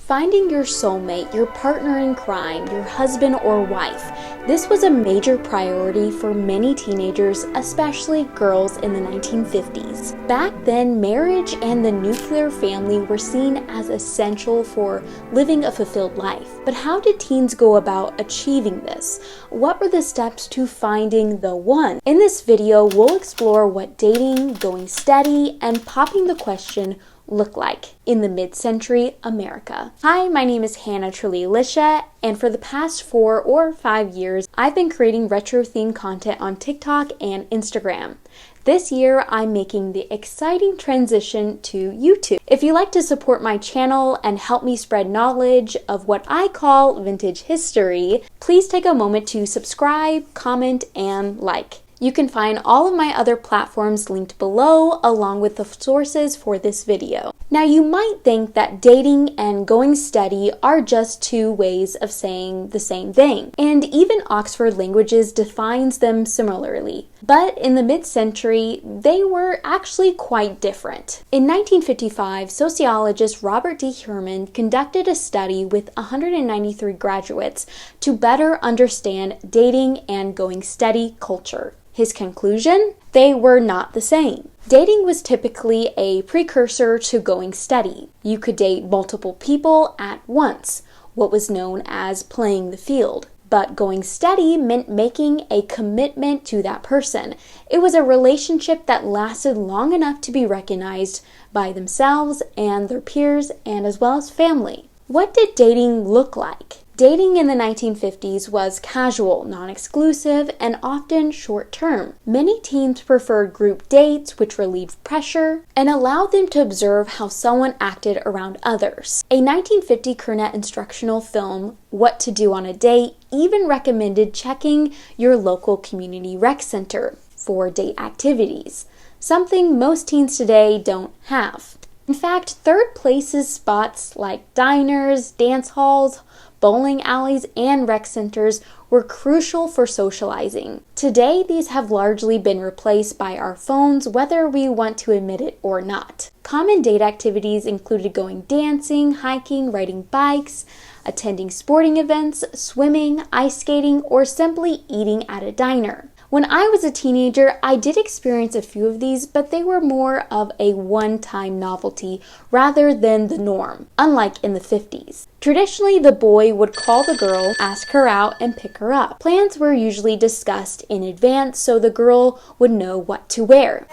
Finding your soulmate, your partner in crime, your husband or wife, this was a major priority for many teenagers, especially girls in the 1950s. Back then, marriage and the nuclear family were seen as essential for living a fulfilled life. But how did teens go about achieving this? What were the steps to finding the one? In this video, we'll explore what dating, going steady, and popping the question look like in the mid-century America. Hi, my name is Hannah Trulli-Alicia, and for the past 4 or 5 years, I've been creating retro-themed content on TikTok and Instagram. This year, I'm making the exciting transition to YouTube. If you'd like to support my channel and help me spread knowledge of what I call vintage history, please take a moment to subscribe, comment, and like. You can find all of my other platforms linked below, along with the sources for this video. Now, you might think that dating and going steady are just two ways of saying the same thing, and even Oxford Languages defines them similarly. But in the mid-century, they were actually quite different. In 1955, sociologist Robert D. Herman conducted a study with 193 graduates to better understand dating and going steady culture. His conclusion? They were not the same. Dating was typically a precursor to going steady. You could date multiple people at once, what was known as playing the field. But going steady meant making a commitment to that person. It was a relationship that lasted long enough to be recognized by themselves and their peers, and as well as family. What did dating look like? Dating in the 1950s was casual, non-exclusive, and often short-term. Many teens preferred group dates, which relieved pressure and allowed them to observe how someone acted around others. A 1950 Kernet instructional film, What to Do on a Date, even recommended checking your local community rec center for date activities, something most teens today don't have. In fact, third places spots like diners, dance halls, bowling alleys, and rec centers were crucial for socializing. Today, these have largely been replaced by our phones, whether we want to admit it or not. Common date activities included going dancing, hiking, riding bikes, attending sporting events, swimming, ice skating, or simply eating at a diner. When I was a teenager, I did experience a few of these, but they were more of a one-time novelty rather than the norm, unlike in the 50s. Traditionally, the boy would call the girl, ask her out, and pick her up. Plans were usually discussed in advance so the girl would know what to wear.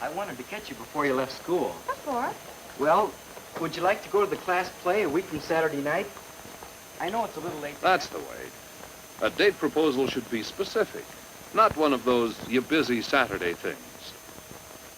I wanted to catch you before you left school. What for? Well, would you like to go to the class play a week from Saturday night? I know it's a little late. That's the way. A date proposal should be specific. Not one of those you busy Saturday things.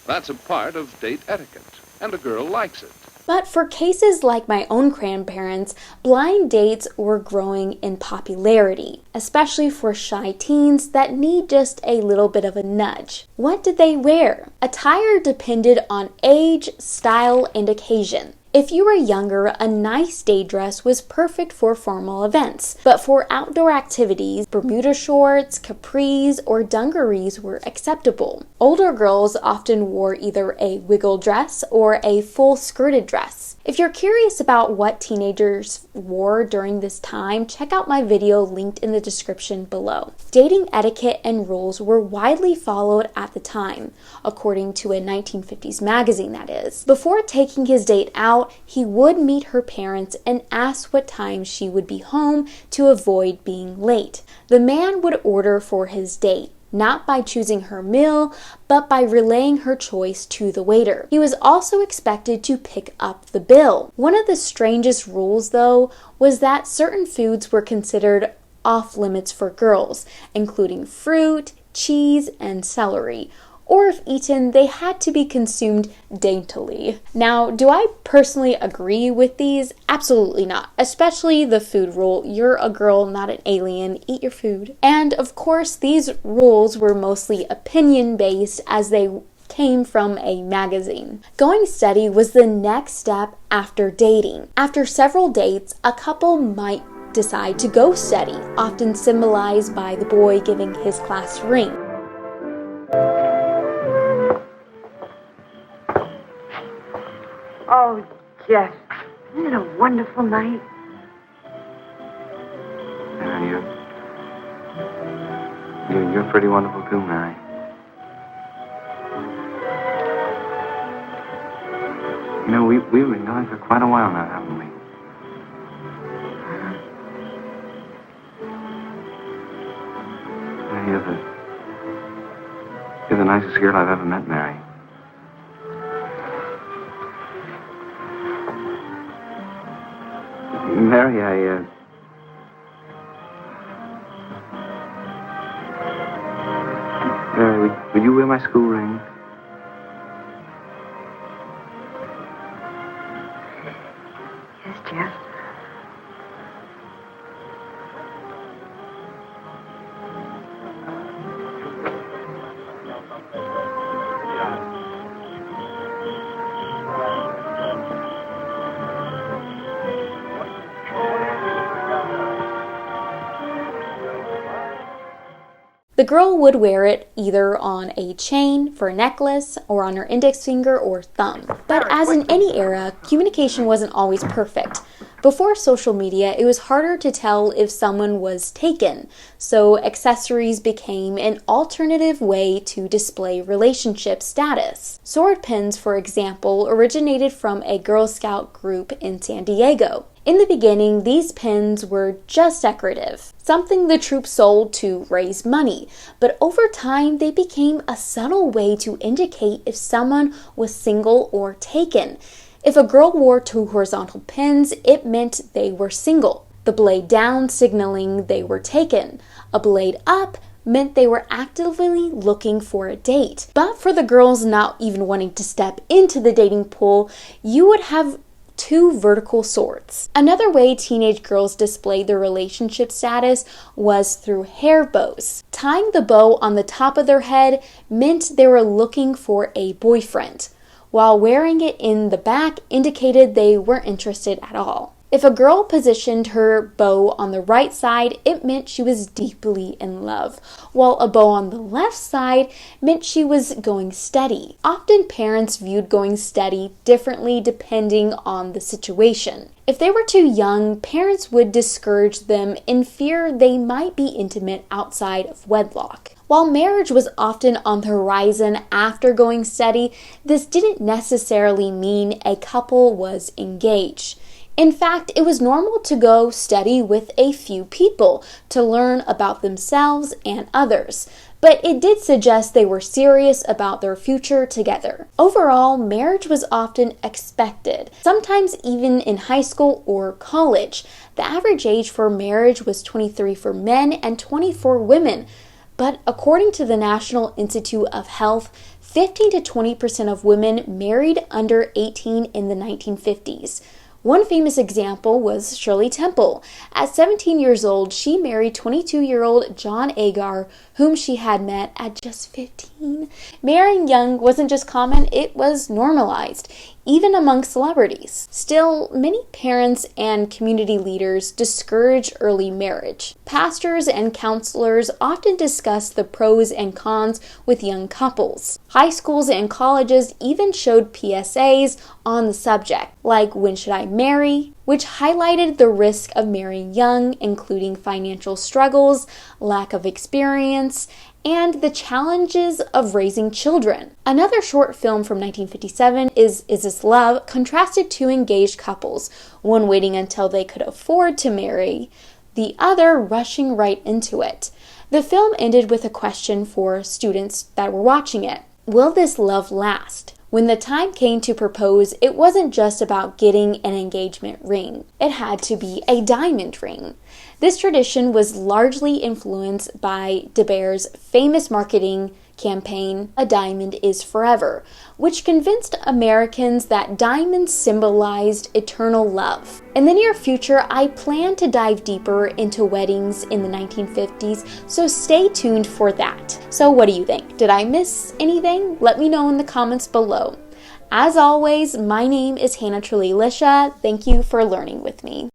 That's a part of date etiquette, and a girl likes it. But for cases like my own grandparents, blind dates were growing in popularity, especially for shy teens that need just a little bit of a nudge. What did they wear? Attire depended on age, style, and occasion. If you were younger, a nice day dress was perfect for formal events. But for outdoor activities, Bermuda shorts, capris, or dungarees were acceptable. Older girls often wore either a wiggle dress or a full skirted dress. If you're curious about what teenagers wore during this time, check out my video linked in the description below. Dating etiquette and rules were widely followed at the time, according to a 1950s magazine, that is. Before taking his date out, he would meet her parents and ask what time she would be home to avoid being late. The man would order for his date, not by choosing her meal, but by relaying her choice to the waiter. He was also expected to pick up the bill. One of the strangest rules, though, was that certain foods were considered off limits for girls, including fruit, cheese, and celery. Or if eaten, they had to be consumed daintily. Now, do I personally agree with these? Absolutely not. Especially the food rule. You're a girl, not an alien. Eat your food. And of course, these rules were mostly opinion-based as they came from a magazine. Going steady was the next step after dating. After several dates, a couple might decide to go steady, often symbolized by the boy giving his class ring. Oh, Jeff, Isn't it a wonderful night? Yeah, you're pretty wonderful too, Mary. You know, we've been going for quite a while now, haven't we? Yeah, you're the nicest girl I've ever met, Mary. Mary, Mary, would you wear my school ring? Yes, Jeff. The girl would wear it either on a chain for a necklace or on her index finger or thumb. But as in any era, communication wasn't always perfect. Before social media, it was harder to tell if someone was taken, so accessories became an alternative way to display relationship status. Sword pins, for example, originated from a Girl Scout group in San Diego. In the beginning, these pins were just decorative, something the troop sold to raise money, but over time they became a subtle way to indicate if someone was single or taken. If a girl wore 2 horizontal pins, it meant they were single. The blade down signaling they were taken. A blade up meant they were actively looking for a date. But for the girls not even wanting to step into the dating pool, you would have 2 vertical swords. Another way teenage girls displayed their relationship status was through hair bows. Tying the bow on the top of their head meant they were looking for a boyfriend, while wearing it in the back indicated they weren't interested at all. If a girl positioned her bow on the right side, it meant she was deeply in love, while a bow on the left side meant she was going steady. Often parents viewed going steady differently depending on the situation. If they were too young, parents would discourage them in fear they might be intimate outside of wedlock. While marriage was often on the horizon after going steady, this didn't necessarily mean a couple was engaged. In fact, it was normal to go steady with a few people to learn about themselves and others, but it did suggest they were serious about their future together. Overall, marriage was often expected, sometimes even in high school or college. The average age for marriage was 23 for men and 20 for women, but according to the National Institute of Health, 15 to 20% of women married under 18 in the 1950s. One famous example was Shirley Temple. At 17 years old, she married 22-year-old John Agar, whom she had met at just 15. Marrying young wasn't just common, it was normalized, even among celebrities. Still, many parents and community leaders discourage early marriage. Pastors and counselors often discuss the pros and cons with young couples. High schools and colleges even showed PSAs on the subject, like When Should I Marry?, which highlighted the risk of marrying young, including financial struggles, lack of experience, and the challenges of raising children. Another short film from 1957 Is This Love? Contrasted 2 engaged couples, one waiting until they could afford to marry, the other rushing right into it. The film ended with a question for students that were watching it. Will this love last? When the time came to propose, it wasn't just about getting an engagement ring. It had to be a diamond ring. This tradition was largely influenced by De Beers' famous marketing campaign, A Diamond is Forever, which convinced Americans that diamonds symbolized eternal love. In the near future, I plan to dive deeper into weddings in the 1950s, so stay tuned for that. So what do you think? Did I miss anything? Let me know in the comments below. As always, my name is Hannah Truly Lisha. Thank you for learning with me.